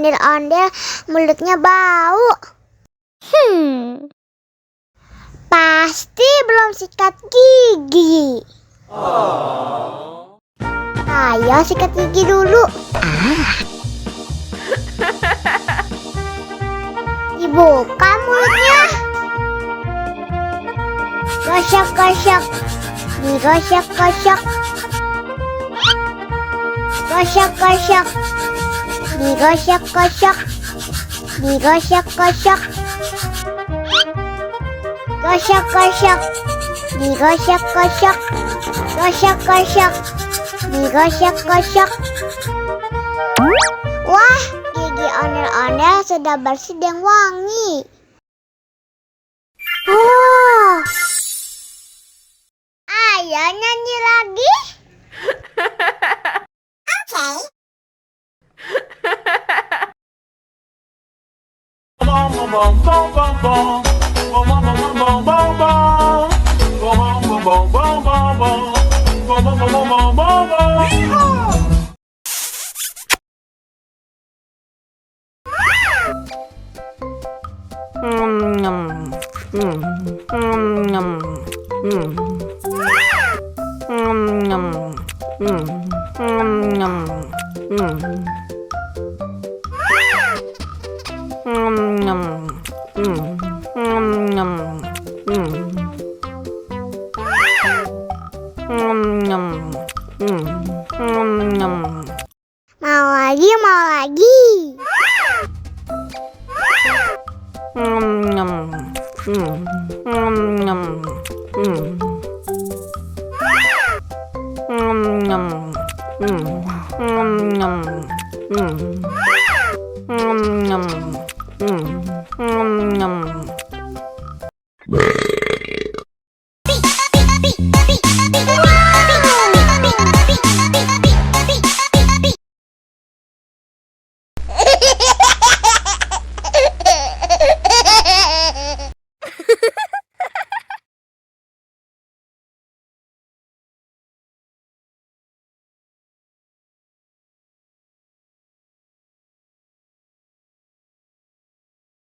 ondel-ondel, mulutnya bau. Pasti belum sikat gigi. Ayo sikat gigi dulu. Dibuka mulutnya. Gosok-gosok. Digosok-gosok. Gosok-gosok. Digosok-gosok. Digosok-gosok. Gosok-gosok. Digosok-gosok. Gosok-gosok. Digosok-gosok. Wah, gigi ondel-ondel sudah bersih dan wangi. Oh, ayo nyanyi lagi. Mau lagi, mau lagi.